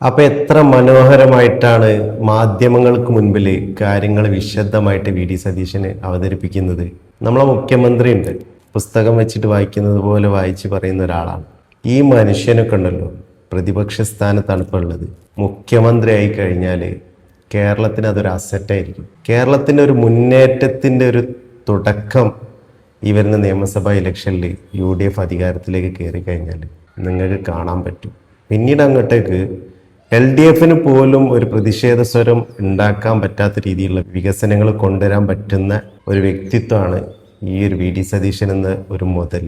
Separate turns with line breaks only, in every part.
അപ്പോൾ എത്ര മനോഹരമായിട്ടാണ് മാധ്യമങ്ങൾക്ക് മുൻപിൽ കാര്യങ്ങൾ വിശദമായിട്ട് വി ഡി സതീശന് അവതരിപ്പിക്കുന്നത്. നമ്മളെ മുഖ്യമന്ത്രി ഉണ്ട്, പുസ്തകം വെച്ചിട്ട് വായിക്കുന്നത് പോലെ വായിച്ച് പറയുന്ന ഒരാളാണ്. ഈ മനുഷ്യനൊക്കെ ഉണ്ടല്ലോ, പ്രതിപക്ഷ സ്ഥാനത്താണ് ഇപ്പോൾ ഉള്ളത്. മുഖ്യമന്ത്രി ആയി കഴിഞ്ഞാൽ കേരളത്തിന് അതൊരു അസറ്റായിരിക്കും. കേരളത്തിൻ്റെ ഒരു മുന്നേറ്റത്തിൻ്റെ ഒരു തുടക്കം ഈ വരുന്ന നിയമസഭാ ഇലക്ഷനിൽ UDF അധികാരത്തിലേക്ക് കയറി കഴിഞ്ഞാൽ നിങ്ങൾക്ക് കാണാൻ പറ്റും. പിന്നീട് അങ്ങോട്ടേക്ക് LDFന് പോലും ഒരു പ്രതിഷേധ സ്വരം ഉണ്ടാക്കാൻ പറ്റാത്ത രീതിയിലുള്ള വികസനങ്ങൾ കൊണ്ടുവരാൻ പറ്റുന്ന ഒരു വ്യക്തിത്വമാണ് ഈ ഒരു വി ഡി സതീശൻ എന്ന ഒരു മുതൽ.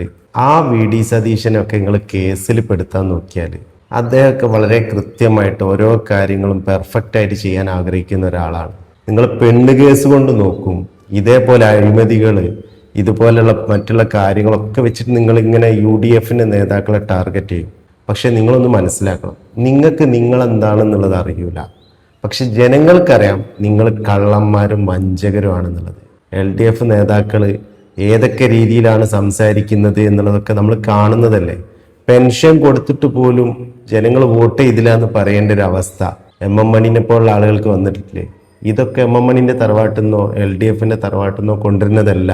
ആ വി ഡി സതീശനൊക്കെ നിങ്ങൾ കേസിൽ പെടുത്താൻ നോക്കിയാൽ അദ്ദേഹമൊക്കെ വളരെ കൃത്യമായിട്ട് ഓരോ കാര്യങ്ങളും പെർഫെക്റ്റ് ആയിട്ട് ചെയ്യാൻ ആഗ്രഹിക്കുന്ന ഒരാളാണ്. നിങ്ങൾ പെണ്ണ് കേസ് കൊണ്ട് നോക്കും, ഇതേപോലെ അഴിമതികൾ, ഇതുപോലെയുള്ള മറ്റുള്ള കാര്യങ്ങളൊക്കെ വെച്ചിട്ട് നിങ്ങൾ ഇങ്ങനെ UDFന്റെ നേതാക്കളെ ടാർഗറ്റ് ചെയ്യും. പക്ഷെ നിങ്ങളൊന്ന് മനസ്സിലാക്കണം, നിങ്ങൾക്ക് നിങ്ങളെന്താണെന്നുള്ളത് അറിയില്ല. പക്ഷെ ജനങ്ങൾക്കറിയാം നിങ്ങൾ കള്ളന്മാരും വഞ്ചകരുമാണെന്നുള്ളത്. LDF നേതാക്കൾ ഏതൊക്കെ രീതിയിലാണ് സംസാരിക്കുന്നത് എന്നുള്ളതൊക്കെ നമ്മൾ കാണുന്നതല്ലേ. പെൻഷൻ കൊടുത്തിട്ട് പോലും ജനങ്ങൾ വോട്ട് ചെയ്തില്ല എന്ന് പറയേണ്ട ഒരു അവസ്ഥ MM മണിനെ പോലുള്ള ആളുകൾക്ക് വന്നിട്ടില്ലേ? ഇതൊക്കെ MM മണിൻ്റെ തറവാട്ടിൽ നിന്നോ LDFന്റെ തറവാട്ടിൽ നിന്നോ കൊണ്ടുവരുന്നതല്ല,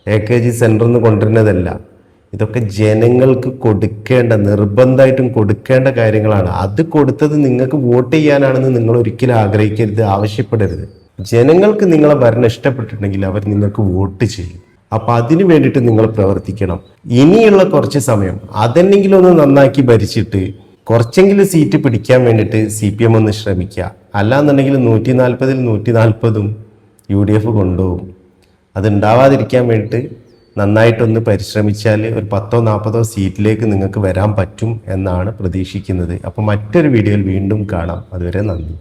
AKG സെൻറ്ററിൽ നിന്ന് കൊണ്ടുവരുന്നതല്ല. ഇതൊക്കെ ജനങ്ങൾക്ക് കൊടുക്കേണ്ട, നിർബന്ധമായിട്ടും കൊടുക്കേണ്ട കാര്യങ്ങളാണ്. അത് കൊടുത്തത് നിങ്ങൾക്ക് വോട്ട് ചെയ്യാനാണെന്ന് നിങ്ങൾ ഒരിക്കലും ആഗ്രഹിക്കരുത്, ആവശ്യപ്പെടരുത്. ജനങ്ങൾക്ക് നിങ്ങളെ ഭരണം ഇഷ്ടപ്പെട്ടിട്ടുണ്ടെങ്കിൽ അവർ നിങ്ങൾക്ക് വോട്ട് ചെയ്യും. അപ്പൊ അതിനു വേണ്ടിയിട്ട് നിങ്ങൾ പ്രവർത്തിക്കണം. ഇനിയുള്ള കുറച്ച് സമയം അതെന്നെങ്കിലും ഒന്ന് നന്നാക്കി ഭരിച്ചിട്ട് കുറച്ചെങ്കിലും സീറ്റ് പിടിക്കാൻ വേണ്ടിയിട്ട് CPM ഒന്ന് ശ്രമിക്കുക. അല്ലാന്നുണ്ടെങ്കിൽ 140-ൽ 140 UDF കൊണ്ടുപോകും. അതുണ്ടാവാതിരിക്കാൻ വേണ്ടിയിട്ട് നന്നായിട്ടൊന്ന് പരിശ്രമിച്ചാൽ ഒരു 10-40 സീറ്റിലേക്ക് നിങ്ങൾക്ക് വരാൻ പറ്റും എന്നാണ് പ്രതീക്ഷിക്കുന്നത്. അപ്പോൾ മറ്റൊരു വീഡിയോയിൽ വീണ്ടും കാണാം. അതുവരെ നന്ദി.